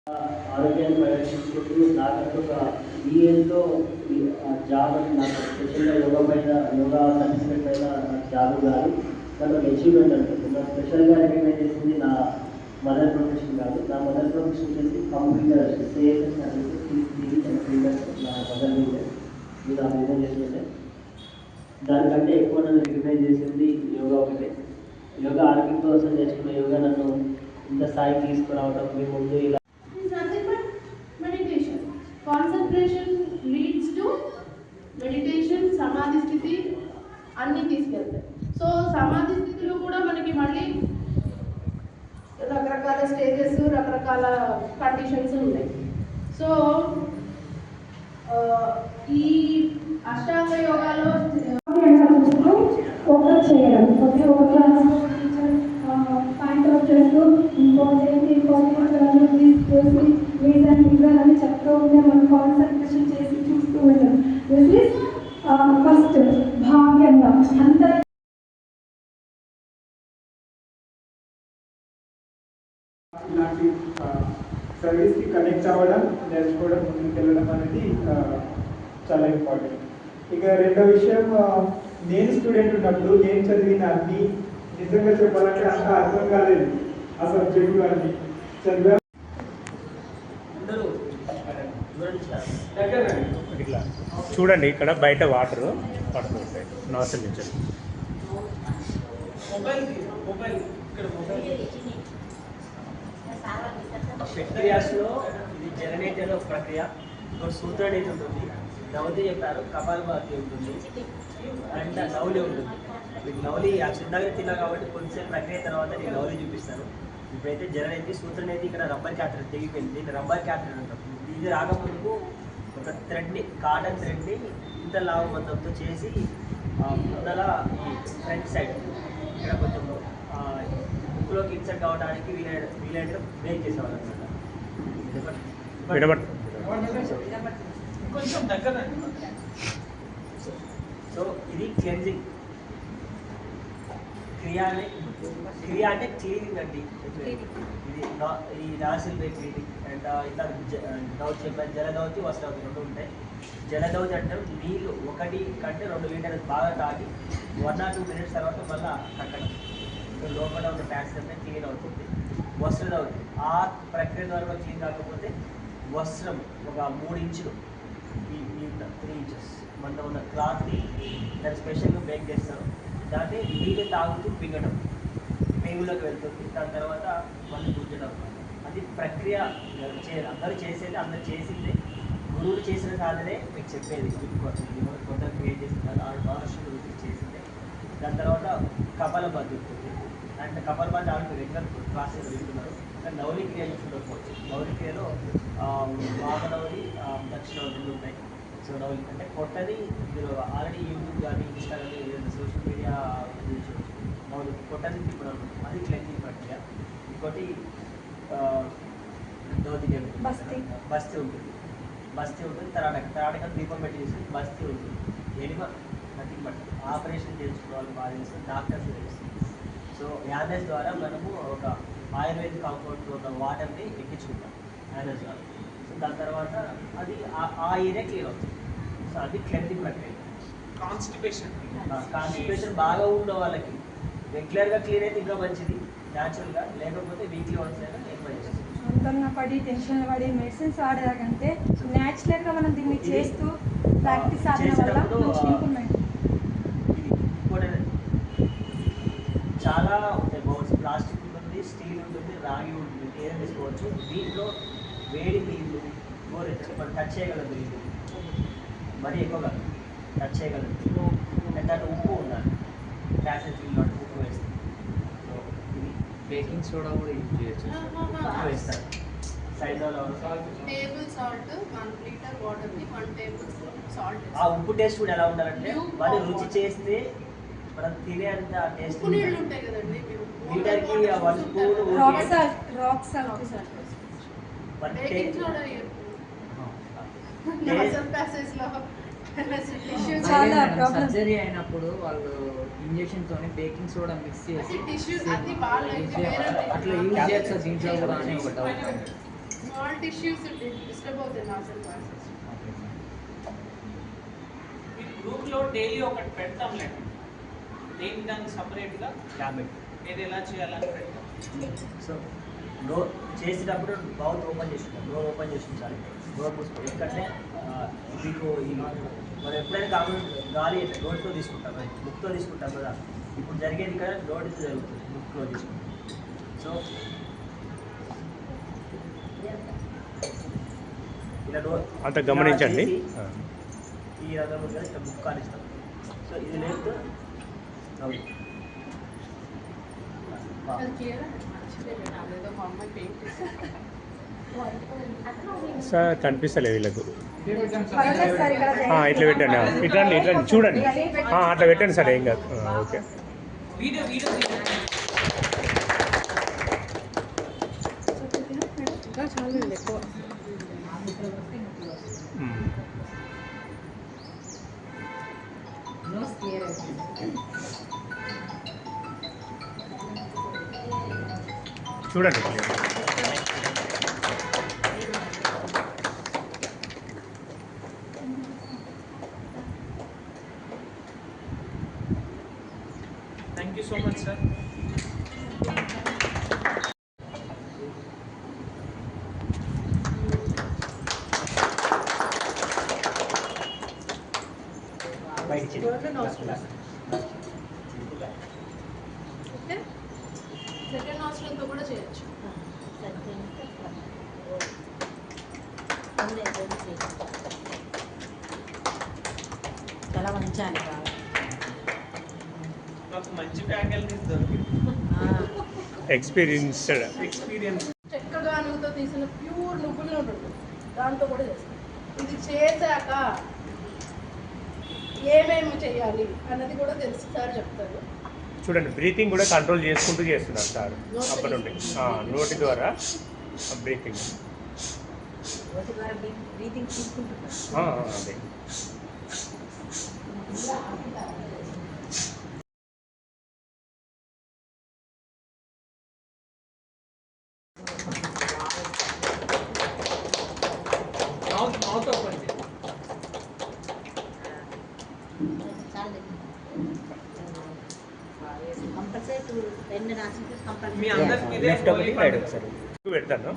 ఆరోగ్యాన్ని పరిరక్షించుకుంటూ నాకంటూ ఒక ఈ ఏజ్లో జాబ్ అని నాకు స్పెషల్గా యోగా సర్టిఫికేట్ పైన నాకు జాబ్ కాదు, నాకు అచీవ్మెంట్ అంటుంది. నాకు స్పెషల్గా రికగ్నైజ్ చేసింది నా మదర్ ప్రొఫెషన్ కాదు. నా మదర్ ప్రొఫెషన్ వచ్చేసి కంప్యూటర్ సేల్స్ నా మదర్ బిజినెస్ ఇది నా బిజినెస్ చేస్తుంటే దానికంటే ఎక్కువ నన్ను రికగ్నైజ్ చేసింది యోగా ఒకటే. యోగా ఆరోగ్యం కోసం నేర్చుకున్న యోగా నన్ను ఇంత స్థాయికి తీసుకురావడం, మీ ముందు ఇలా కాన్సన్ట్రేషన్ లీడ్స్ టు మెడిటేషన్, సమాధి స్థితి అన్నీ తీసుకెళ్తాయి. సో సమాధి స్థితిలో కూడా మనకి మళ్ళీ రకరకాల స్టేజెస్, రకరకాల కండిషన్స్ ఉన్నాయి. సో ఈ అష్టాంగ యోగాలో ఫోకస్ చేయడం, ఓకే, ఒక క్లాస్ పాయింట్ అవుట్ చేస్తూ ఇంపార్టెంట్ చేసి రీజన్ అని చెప్తూ ఉంటే మనం కాన్సన్ట్రేషన్ చేసి చూస్తూ ఉంటాం. దిస్ ఈస్ ఫస్ట్ భాగ్యంగా అంత ఇలాంటి సర్వీస్కి కనెక్ట్ అవ్వడం, నేర్చుకోవడం, ముందుకు వెళ్ళడం అనేది చాలా ఇంపార్టెంట్. ఇక రెండో విషయం, నేను స్టూడెంట్ ఉన్నప్పుడు నేను చదివిన అన్ని నిజంగా చెప్పాలంటే అంత అర్థం కాలేదు. ఆ సబ్జెక్టు అన్ని చదివా. ఇట్లా చూడండి, ఇక్కడ బయట వాటర్ పడుతుంటాయి నాసల్ నుంచి. ప్రక్రియలో ఇది జననేటర్ ప్రక్రియ. ఒక సూత్రం అనేది ఉంటుంది, నవలి చెప్పారు, కపాలభాతి ఉంటుంది అండ్ నవలి ఉంటుంది. మీకు నవలి చిన్నగా తిన్నా కాబట్టి కొంచెం ప్రక్రియ తర్వాత నేను నవలి చూపిస్తాను. ఇప్పుడైతే జననేతి సూత్రం అయితే ఇక్కడ రబ్బర్ క్యాథెటర్ తెగిపోయింది, దీన్ని రబ్బర్ క్యాథెటర్ అంటాం. ఇది రాకముందుకు ఒక థ్రెడ్ని, కాటన్ థ్రెడ్ని ఇంత లావు మొత్తంతో చేసి ముందల ఫ్రంట్ సైడ్ ఇక్కడ కొంచెం బుక్లోకి ఇన్సర్ట్ కావడానికి వీలైనట్టుగా బ్రేక్ చేసేవాళ్ళు అనమాట. కొంచెం దగ్గర. సో ఇది క్లెన్జింగ్ క్రియ అంటే క్లీనింగ్ అండి. ఇది ఈ నాసిల్ వే క్లీనింగ్ అండ్ ఇట్లా దౌతి చెప్పారు, జలదౌతి, వస్త్రదౌతి రెండు ఉంటాయి. జలదౌతి అంటే నీళ్ళు 1 కంటే 2 లీటర్లు బాగా తాగి 1 or 2 minutes తర్వాత మళ్ళీ కట్టడం, లోపల ఉన్న ట్యాక్స్ అంతా క్లీన్ అవుతుంది. వస్త్రదౌతి ఆ ప్రక్రియ ద్వారా క్లీన్ కాకపోతే వస్త్రం ఒక 3 ఇంచులు, ఈ 3 inches మన ఉన్న క్లాత్ని దాన్ని స్పెషల్గా బేక్ చేస్తారు. దాన్ని నీళ్ళు తాగుతూ పింగడం, పేగులోకి వెళ్తుంది. దాని తర్వాత మళ్ళీ గుంజడం. అది ప్రక్రియ అందరూ చేసేది, అందరూ చేసిందే. గురువులు చేసిన సాధనే మీకు చెప్పేది, కొత్త క్రియేట్ చేస్తున్నారు, మహర్షులు గురించి చేసిందే. దాని తర్వాత కపాలభాతి ఉంటుంది. అండ్ కపాలభాతి ఆడికి రెగ్యులర్ క్లాసెస్ వింటున్నారు. కానీ నవలి క్రియ చూడకపోవచ్చు. నవలి క్రియలో వామనవలి, దక్షిణవలి ఉంటాయి. సో నవలి అంటే కొట్టది మీరు ఆల్రెడీ యూట్యూబ్ కానీ ఇన్స్టాగ్రామ్ ఏదైనా సోషల్ మీడియా నవలి కొట్టది తిప్పడం, అది క్లెన్జింగ్ ప్రక్రియ. ఇంకోటి దోతి బస్తీ ఉంటుంది. తరాడక దీపం పెట్టి చేసి బస్తీ ఉంటుంది. ఎనిమ నథింగ్ బట్ ఆపరేషన్ చేయించుకున్న వాళ్ళు బాగా తెలుస్తుంది, డాక్టర్స్ తెలుస్తుంది. సో యానస్ ద్వారా మనము ఒక ఆయుర్వేదిక్ కాంపౌండ్ ఒక వాటర్ని ఎక్కించుకుంటాం యానస్ ద్వారా. సో దాని తర్వాత అది ఆ ఏరియా క్లియర్ అవుతుంది. సో అది క్లెన్జింగ్ ప్రక్రియ. కాన్స్టిపేషన్ బాగా ఉన్న వాళ్ళకి రెగ్యులర్గా క్లీన్ అయితే ఇంకా మంచిది, న్యాచురల్గా. లేకపోతే వీక్లీ వన్స్ అయినా ఎక్కువ చేస్తుంది. సొంతంగా పడి టెన్షన్ పడి మెడిసిన్స్ వాడేదాకంటే న్యాచురల్గా మనం దీన్ని చేస్తూ ప్రాక్టీస్ ఆడడం వల్ల మంచి ఇంప్రూవ్మెంట్. చాలా ఉంటాయి బౌల్స్, ప్లాస్టిక్ ఉంటుంది, స్టీల్ ఉంటుంది, రాగి ఉంటుంది, ఏదైనా తీసుకోవచ్చు. దీంట్లో వేడి నీళ్ళు మనం టచ్ చేయగలదు, ఇది మరీ ఎక్కువగా టచ్ చేయగలదు. అండ్ దాంట్లో ఉప్పు ఉండాలి, గ్యాసెస్ ఉప్పు వేస్తాం. సో ఇది బేకింగ్ సోడా కూడా యూజ్ చేయొచ్చు. ఉప్పు వేస్తారు సైడ్లో. టేబుల్ సాల్ట్ 1 liter వాటర్ని 1 tablespoon సాల్ట్. ఆ ఉప్పు టేస్ట్ కూడా ఎలా ఉండాలంటే వాటి రుచి చేస్తే మనం తినే అంత టేస్ట్. నీళ్ళు ఉంటాయి కదండి, లీటర్కి 1 spoon రాక్ సాల్ట్ సర్జరీ అయినప్పుడు వాళ్ళు ఇంజెక్షన్ తోని బేకింగ్ సోడా మిక్స్ చేసి అట్లా యూజ్ చేయొచ్చు దీంట్లో కూడా అని ఒక డౌట్. స్మాల్ టిష్యూస్ డిస్టర్బ్ అవుతాయి నాసల్ పాసెస్. మీ గ్రూప్లో డైలీ ఒకటి పెడతాంలేండి, దానికి సపరేట్గా ట్యాబ్లెట్. ఏది ఎలా చేయాలని పెడతాం. సో చేసేటప్పుడు మౌత్ ఓపెన్ చేసి ఉంటాం, డోర్ ఓపెన్ చేసి ఉంచాలి, డోర్ మూసుకోవాలి. ఎందుకంటే మీకు ఈ మనం ఎప్పుడైనా గాలి నోటితో తీసుకుంటాం, ముక్తో తీసుకుంటాం కదా, ఇప్పుడు జరిగేది ఇక్కడ నోటితో జరుగుతుంది, ముక్లో తీసుకుంటాం. సో ఇలా అంత గమనించండి. ఈ రకంగా ఇక్కడ ముక్కు కానిస్తాం. సో ఇది లేదు అది క్లియర్ అదేదో మా అమ్మాయి పెయింట్ చేశారు. సార్ కనిపిస్తలేదు వీళ్ళకు. ఇట్లా పెట్టండి, ఇట్లా ఇట్లా చూడండి, అట్లా పెట్టండి సార్, ఏం కాదు. ఓకే. వీడియో చాలా ఎక్కువ చూడండి. Thank you so much sir. Second నాస్ట్రల్తో కూడా చేయొచ్చు. చాలా మంచాలి నాకు మంచి ఫ్యాకల్టీస్ దొరికింది, ఎక్స్పీరియన్స్. చక్కగా నువ్వుతో తీసిన ప్యూర్ నువ్వులు ఉంటుంది, దాంతో కూడా చేస్తాం. ఇది చేశాక ఏమేమి చేయాలి అన్నది కూడా తెలుసు సార్ చెప్తారు. చూడండి, బ్రీతింగ్ కూడా కంట్రోల్ చేసుకుంటూ చేస్తున్నారు సార్ అప్పటి నుండి. నోటి ద్వారా బ్రీతింగ్. బ్రీతింగ్ తీసుకుంటున్నారు. అదే మౌత్ ఓపెన్ చేయండి. మీ అందరికి ఇదే లెఫ్ట్ ఒకటి రైట్ ఒకసారి పెడతాను,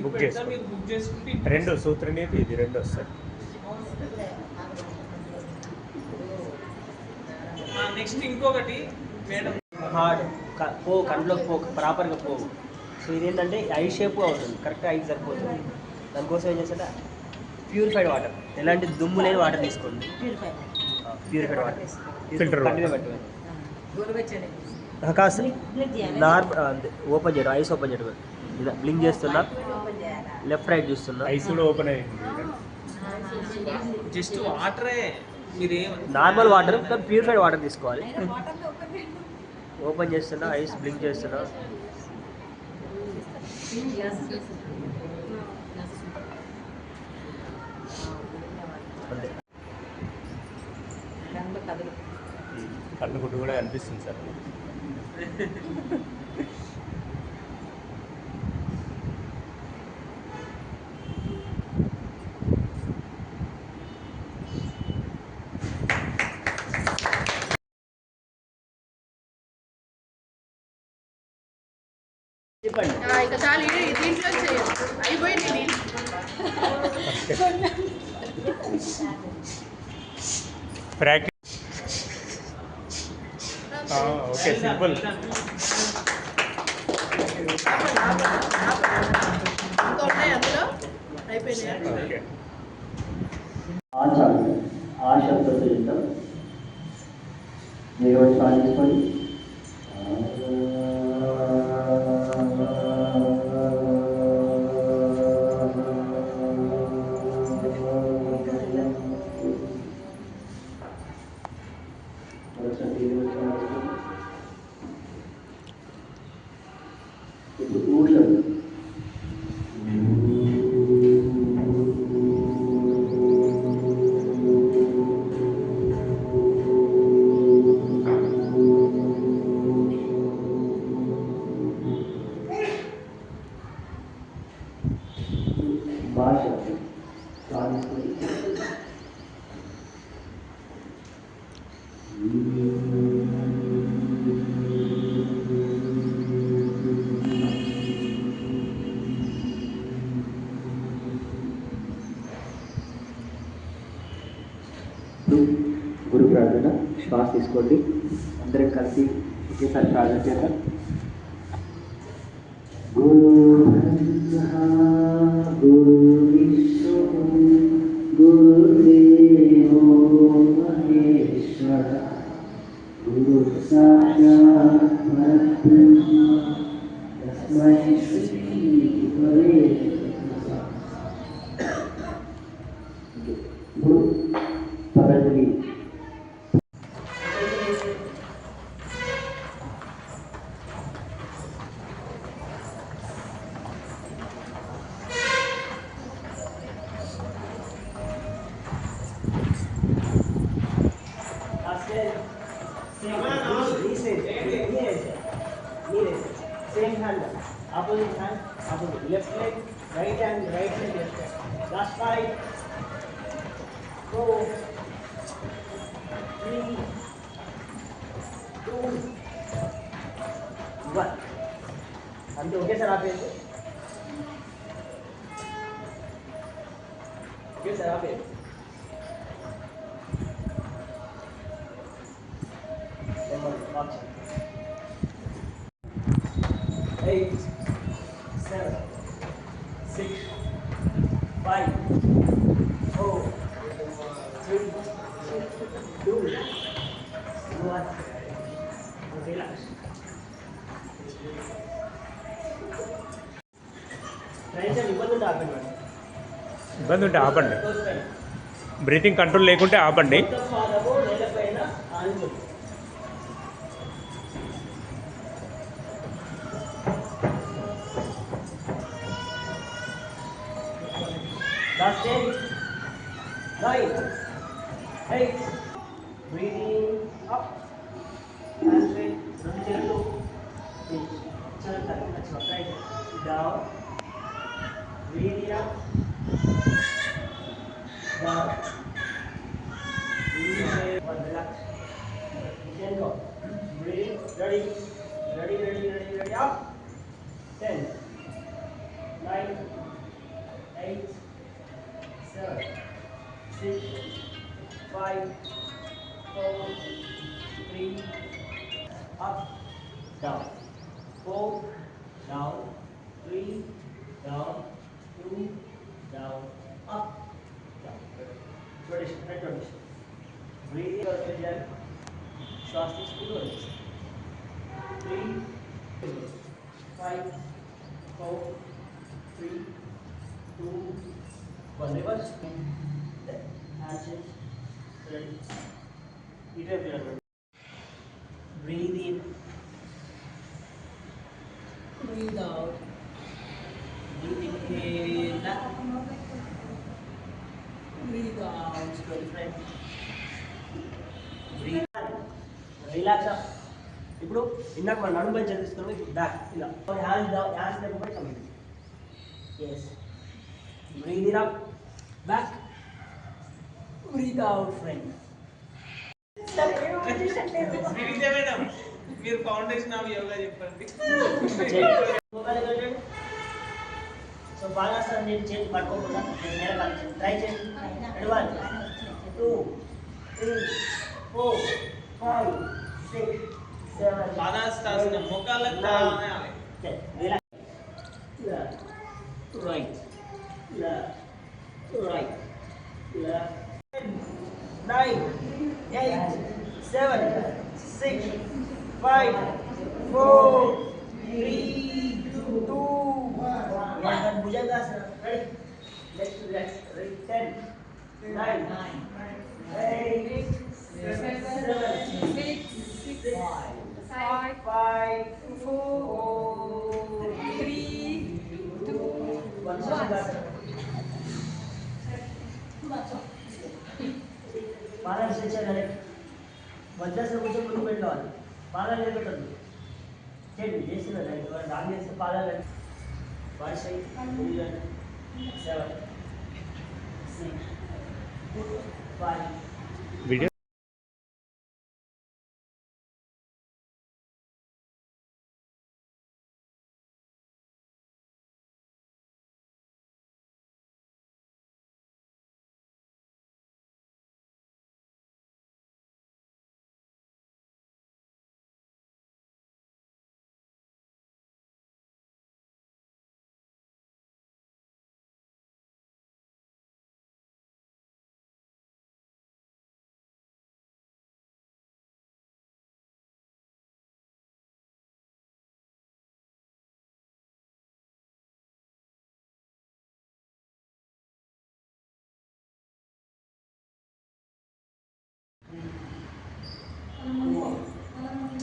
బుక్ చేసుకో. మీరు బుక్ చేసుకుంటే రెండు సూత్రనీతి, ఇది రెండు వస్తాయి. నెక్స్ట్ ఇంకొకటి మేడం, హార్డ్ కంట్లోకి ప్రాపర్గా పోవు. సో ఇదేంటంటే ఐ షేప్ అవుతుంది, కరెక్ట్గా ఐకి సరిపోతుంది. దానికోసం ఏం చేస్తుంటే ప్యూరిఫైడ్ వాటర్, ఎలాంటి దుమ్ము లేని వాటర్ తీసుకోండి. ప్యూరిఫైడ్ వాటర్ ఫిల్టర్ కంటిన్యూ పెట్టండి. కాస్త నార్మల్ ఓపెన్ చేయడం, ఐస్ ఓపెన్ చేయడం. ఇలా బ్లింక్ చేస్తున్నా, లెఫ్ట్ రైట్ చూస్తున్నా. ఐస్ కూడా ఓపెన్ అయ్యింది. జస్ట్ వాటరే, మీరేం నార్మల్ వాటర్ ప్యూరిఫైడ్ వాటర్ తీసుకోవాలి. ఓపెన్ చేస్తున్నా, ఐస్ బ్లింక్ చేస్తున్నా. అంతే. కళ్ళు గుడ్డు కూడా కనిపిస్తుంది సార్. చెప్పండి. ఇంకా చాలు, దీంట్లో చేయొచ్చు. అయిపోయింది నేను. ప్రాక్టీస్. Okay, simple. ఇంకా ఉన్నాయి అందులో, అయిపోయినాయి. ఓకే. ఆ శబ్దంతో చేద్దాం. మీరు స్టార్ట్ చేసుకోండి. శ్వాస తీసుకోండి. అందరం కలిసి ఒకేసారి ప్రార్థన చేద్దాం. గురు బ్రహ్మ గురు విష్ణు గురుదేవో మహేశ్వర గురు సాక్షాత్ పరబ్రహ్మ తస్మై శ్రీ గురవే నమః. ఇప్పుడు Patanjali Same hand, opposite hand, opposite. Left leg, right hand, left hand. Last 5, 4, 3, 2, 1. అంతే ఒకేసారి ఆపేయండి. ఒకేసారి ఆపేయండి. నెమ్మది 8, 7, 6, 5, 4, 3, 2, 1. Relax. ఇబ్బంది ఉంటే ఆపండి. బ్రీతింగ్ కంట్రోల్ లేకుంటే ఆపండి. Last 10, 9, 8. Breathing up. And straight. Right. Down. Breathing up. Down. Breathing up. Relax. You can go. Breathe. Ready. Ready. Up. 10, 9, 8, 7, 6, 5, 4, 3, up, down, 4, down, 3, down, 2, down, up, down. Rotation, right rotation. Breathe out again. Short 6 to 3, 5, 4, 3, 2, 1. Reverse. Then hands ready. Breathe in. Breathe out. Breathe in. Breathe out. Slowly, friend. Breathe in. Relax up. ఇప్పుడు ఇందాక మనం నడుము పై చదివిస్తున్నాం. ఇప్పుడు back ఇలా hands down, hands లేకపోతే committee. Yes. Breathe it up. Back. Breathe out, friend. Srividya madam, మీరు foundation of yoga చెప్పండి. So బాగా సార్ నేను చేతి పట్టుకోకుండా ట్రై చేయండి. 1, 2, 3, 4, 5, 6, 7. పాదాస్తాసనం మోకాళ్ళకు తాళాలి. Right. Left. Right. Left. 9, 8, 7, 6, 5, 4, 3, 2, 1. Bhujangasana. Ready? Let's relax. Ready? 10, 9, 8, 7, 6, 5, 4, 3, 2, 1. పాదాలు చేయాలి. వజ్రాసనం కొంచెం ముందు పెట్టుకోవాలి. పాదాలు నిలబెట్టద్దు. చేయండి చేసిన దాన్ని చేస్తే పాదాలు 5, 6, 7, 6, 5. వీడియో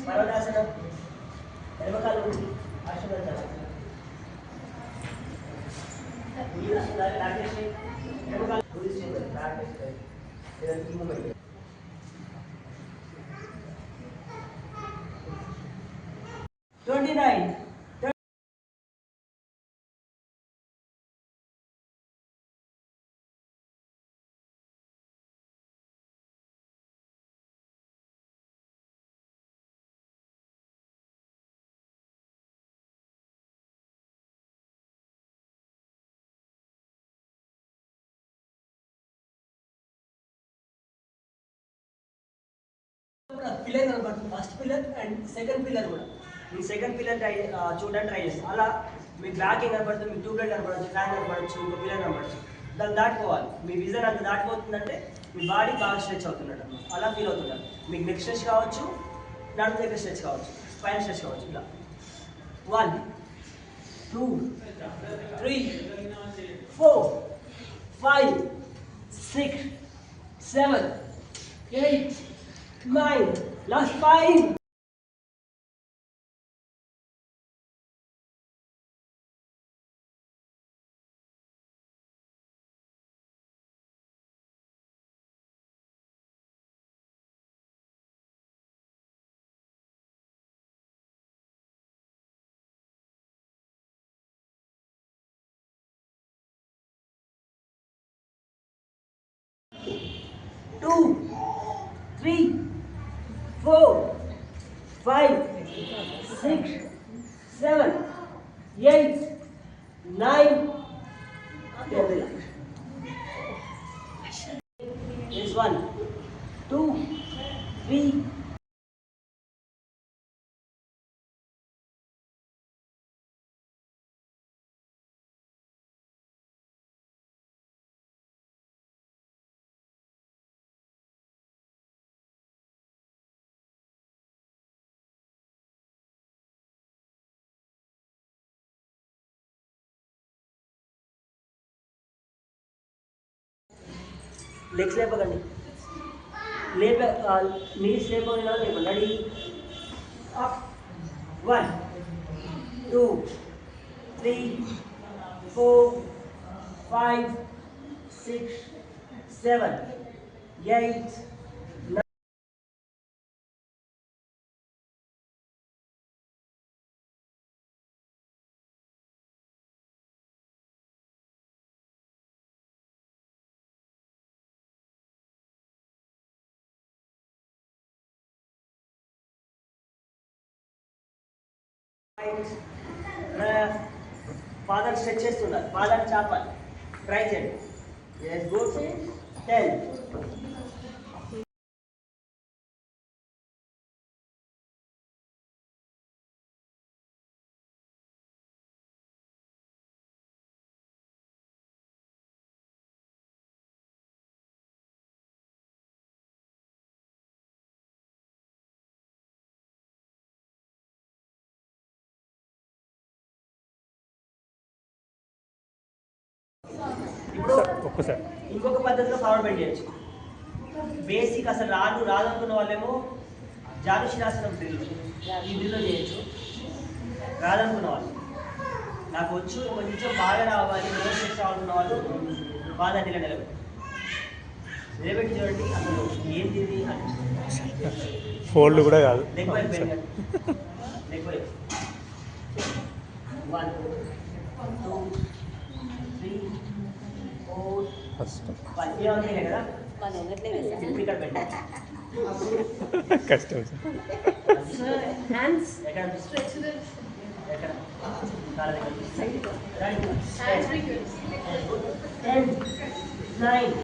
పర్వతాసనం ఎడమకాలు ఉంది ఆశ్రమంతాసనం ఎడమకాలు 29. పిల్లర్ కనబడుతుంది first pillar and second pillar కూడా మీ సెకండ్ పిల్లర్ చూడడానికి ట్రై చేస్తాం అలా మీకు బ్యాక్ ఏం కనబడుతుంది మీకు ట్యూబ్లైట్ కనబడచ్చు ఫ్యాన్ కనబడచ్చు ఇంకో పిల్లర్ కనబడచ్చు దాన్ని దాటుకోవాలి మీ విజన్ అంత దాటిపోతుందంటే మీ బాడీ బాగా స్ట్రెచ్ అవుతున్నట్టు అలా ఫీల్ అవుతున్నారు మీకు నెక్ స్ట్రెచ్ కావచ్చు నడుము దగ్గర స్ట్రెచ్ కావచ్చు స్పైన్ స్ట్రెచ్ కావచ్చు ఇలా 1 2 3 4 5 6 7 8 9 last 5 2 3 4 5 6 7 8 9 10 This one 2 3 legs లేపకండి knees లేపకుండా లేపండి రెడీ అప్ 1 2 3 4 5 6 7 8 ఫాదర్ స్ట్రెచ్ చేస్తున్నారు ఫాదర్ చాపాలి ట్రై చేయండి ఎస్ గుడ్ 10 ఇప్పుడు ఒక్కసారి ఇంకొక పద్ధతిలో ఫార్వర్డ్ బెండ్ చేయొచ్చు బేసిక్ అసలు రాదనుకున్న వాళ్ళేమో జానుశిరాసనం డ్రిల్ ఈ డ్రిల్లో చేయొచ్చు రాదనుకున్న వాళ్ళు నాకు వచ్చు కొంచెం బాగా రావాలి నోట్స్ రావాలనుకున్న వాళ్ళు బాగా నిలబెట్టి నిలబెట్టి చూడండి అసలు ఏంటి ఇది ఫోల్డ్ కూడా కాదు లెగ్ వైపు బెండ్ లెగ్ వైపు 1 2 3 కష్టం కదా ఇక్కడ పెట్టండి కష్టం హ్యాండ్స్ ఎక్కడ స్ట్రెచ్ ఎక్కడ కాళ్ళ దగ్గర hands ఫ్రీక్వెన్స్ 10 9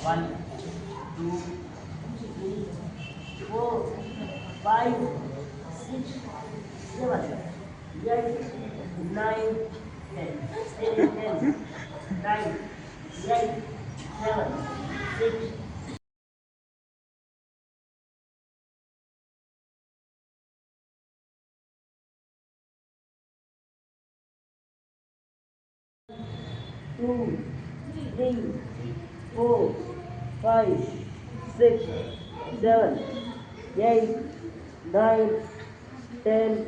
1 2 3 4 5 6 7 8 9 10 9 8 7 6 2, 3, 4, 5, 6, 7, 8, 9, 10.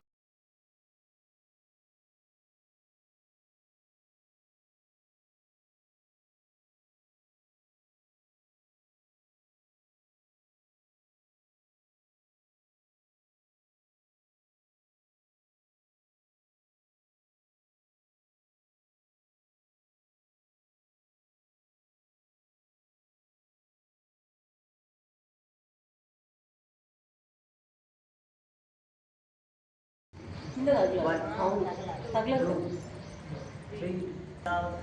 Three, down,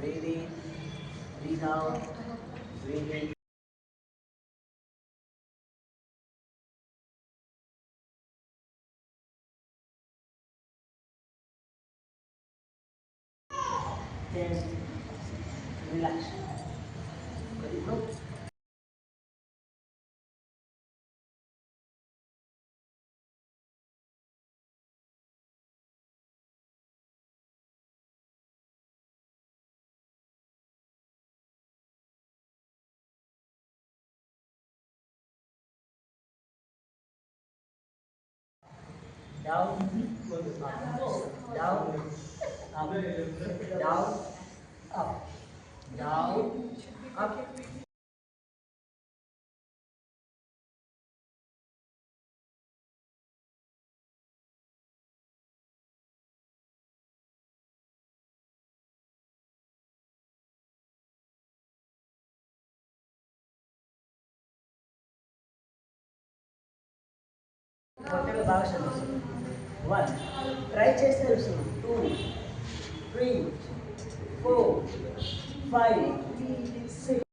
breathe in, breathe out, breathe in. 10, relax. Very good. Down, up, down, up, down, up, down, up. కొత్తగా బాగా చదువుతుంది 1 ట్రై చేస్తే తెలుస్తుంది 2 3 4 5 6.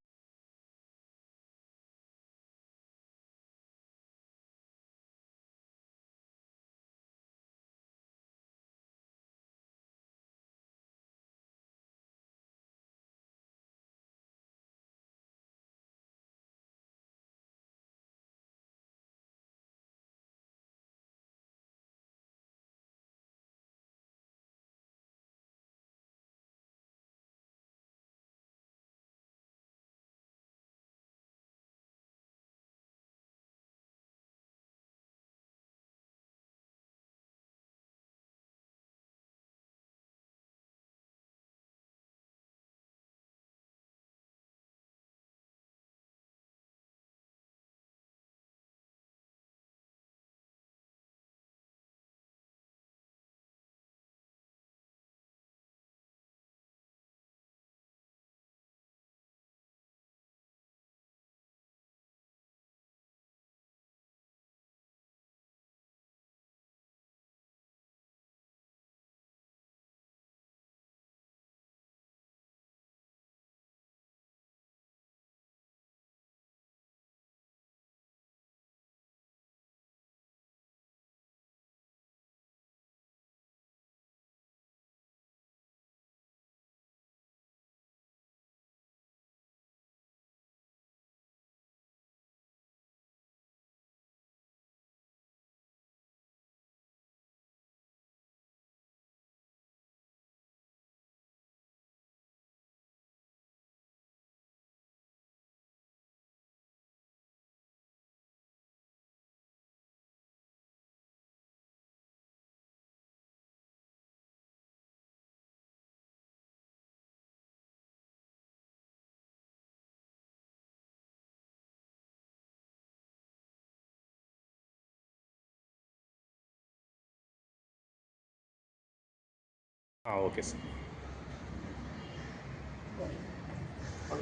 Okay sir.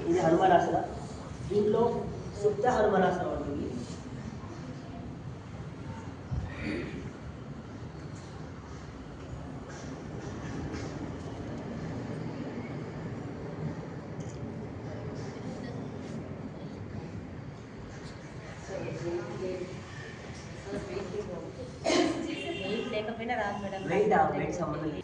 ఇది హనుమానాసన. దీంట్లో శుద్ధ హనుమానాసనం ఉంటుంది. లేకపోయినా రాదు మేడం. వెయిట్ సంబంధం లేదు.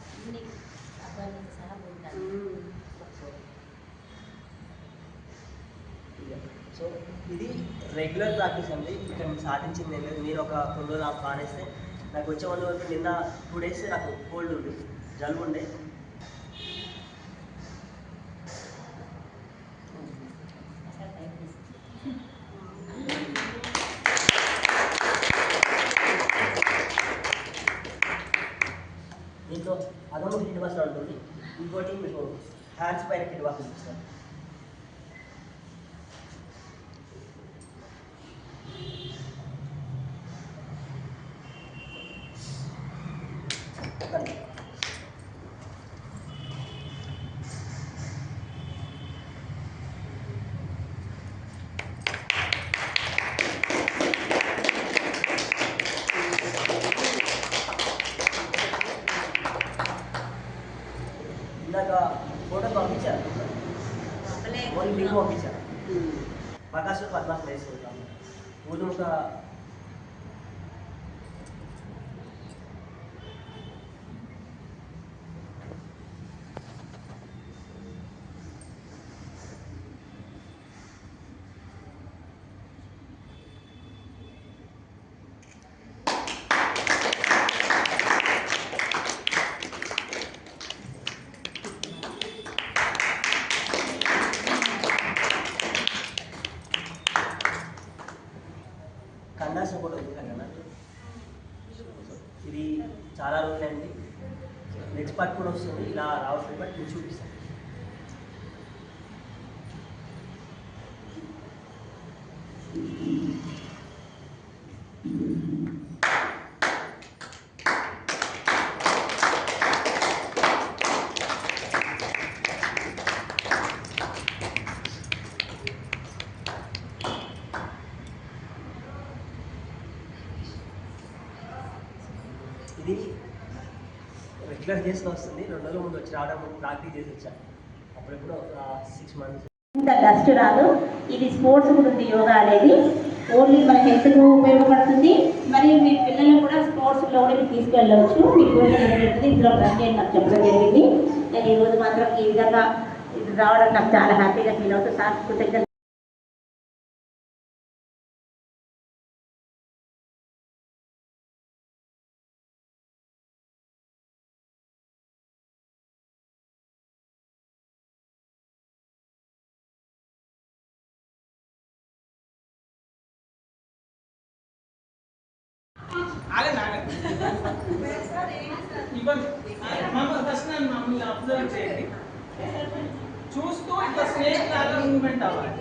సో ఇది రెగ్యులర్ ప్రాక్టీస్ అండి. ఇక్కడ సాధించింది ఏం లేదు. మీరు ఒక 2 రోజులు నాకు మానేస్తే నాకు వచ్చే 1 వరకు నిన్న 2 డేస్ నాకు కోల్డ్ ఉంది, జలుబు ఉండే. దీంట్లో అదొక కిడ్ బాక్స్ ఉంటుంది, ఇంకోటి మీకు హ్యాండ్స్ పైన కిడ్ బాక్స్ ఇస్తాను. ఇందాక ఫోటో పంపించారు, ఓన్లీ లింక్ పంపించారు. ప్రకాశం పద్మాసం వేసుకుంటాము ఊదుముక కన్నా సపోర్ట్ ఉంది కన్నా. ఇది చాలా రోజులైంది, నెక్స్ట్ పార్ట్ కూడా వస్తుంది, ఇలా రావచ్చు బట్ నేను చూపిస్తాను. ఇది రెగ్యులర్ చేస్తూ వస్తుంది, 2 రోజుల ముందు వచ్చి రావడం ప్రాక్టీస్ చేసి వచ్చాను. అప్పుడెప్పుడు 6 months. ఇంత డస్ట్ రాదు. ఇది స్పోర్ట్స్ కూడా ఉంది యోగా అనేది, ఓన్లీ మన హెల్త్కు ఉపయోగపడుతుంది. మరియు మీ పిల్లలు కూడా స్పోర్ట్స్లో కూడా మీరు తీసుకెళ్ళవచ్చు. మీకు కూడా జరిగింది ఇందులో రన్ చేయండి నాకు చెప్పడం జరిగింది. నేను ఈరోజు మాత్రం ఈ విధంగా ఇది రావడం నాకు చాలా హ్యాపీగా ఫీల్ అవుతుంది. సార్ కృతజ్ఞత. ఆగండి ఆగండి ఇవ్వండి ఫస్ట్ నన్ను మమ్మల్ని అబ్జర్వ్ చేయండి. చూస్తూ ఇట్లా స్నేక్ లాగా మూవ్మెంట్ అవ్వాలి.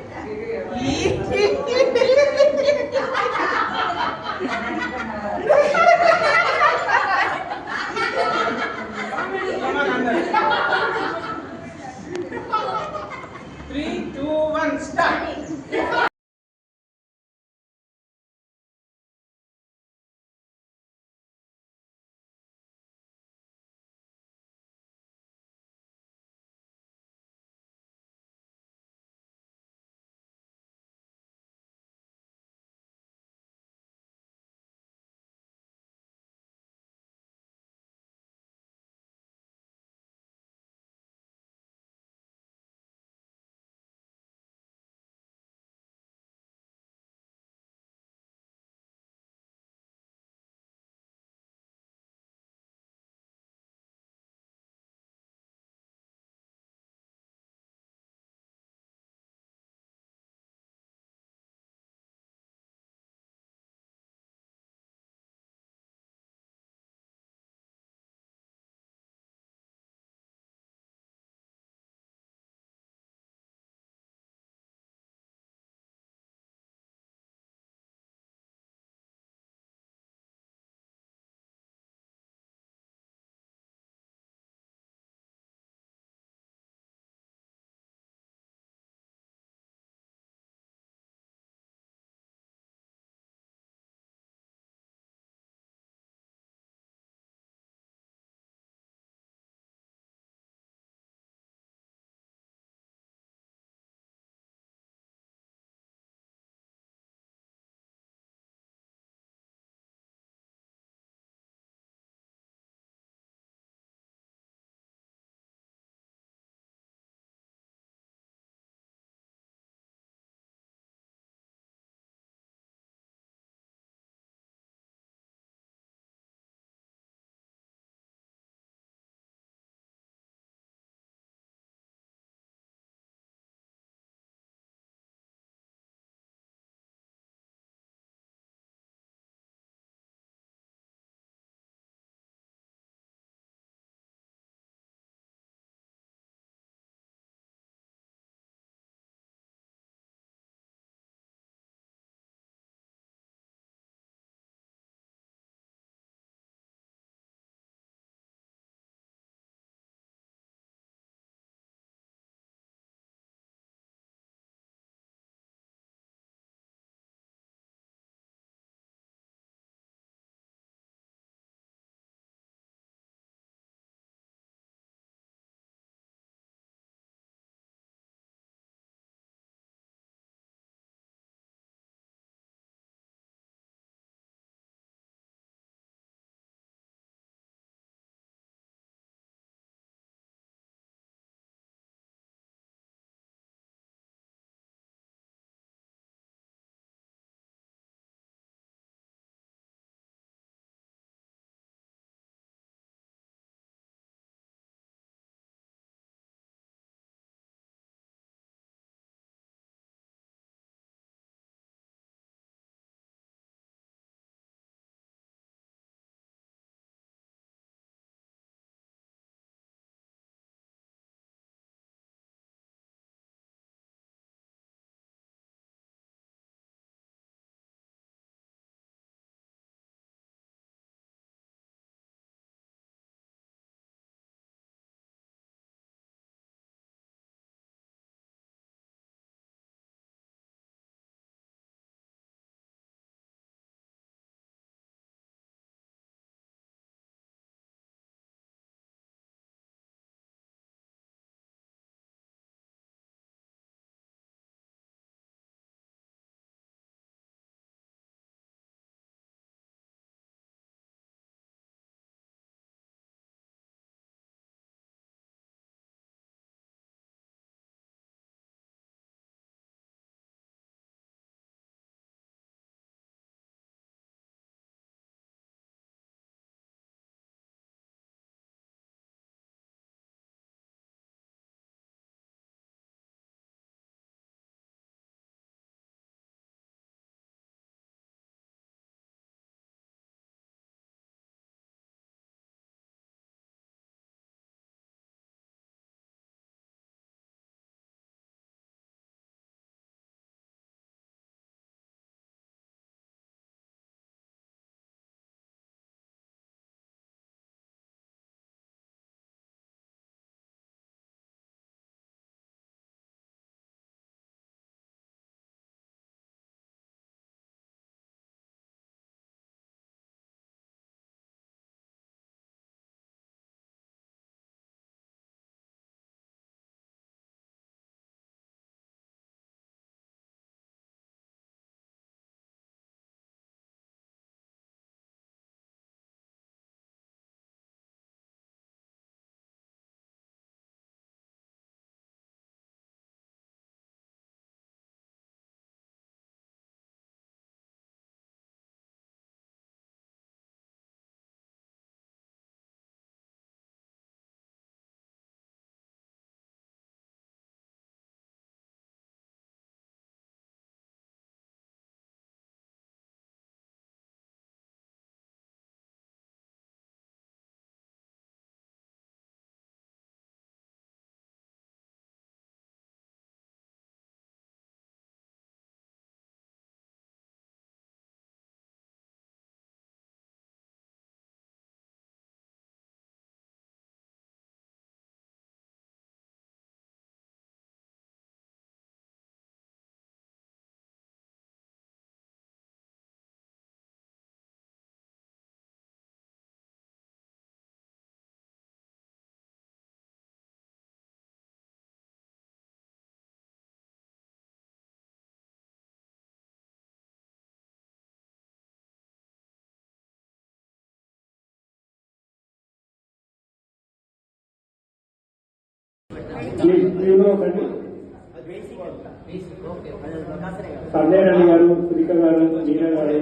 సంజయ్ రెడ్డి గారు, సునీత గారు, Meena garu,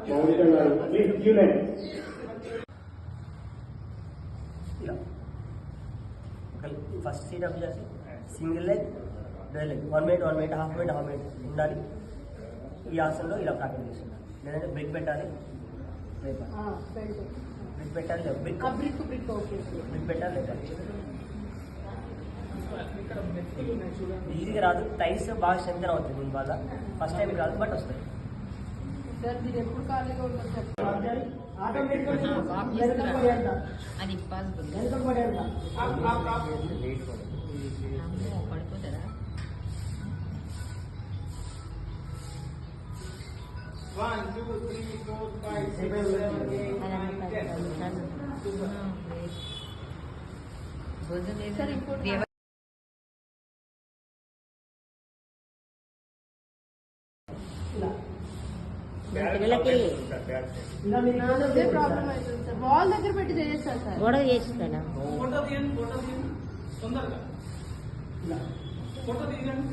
Mounika garu, please unit. First seat up చేసి single leg, double leg, 1 minute 1 minute half minute ఉండాలి. ఈ ఆసనలో ఇలా ప్రాక్టీస్ చేస్తున్నారు. లేదంటే బ్రేక్ పెట్టాలి, బ్రేక్ పెట్టాలి, బ్రేక్ పెట్టాలి, ఈజీగా రాదు. టైస్ బాగా స్ట్రెంత్ అవుతుంది దీనివల్ల. ఫస్ట్ టైం రాదు, బట్ వస్తుంది. అది పాసిబుల్ పడిపోతారా? పిల్లలకి ప్రాబ్లం అవుతుంది సార్. వాల్ దగ్గర పెట్టి చేయొచ్చా సార్? గొడవ చేస్తాడా? ఫోటో తీయండి తొందరగా ఫోటో తీయండి.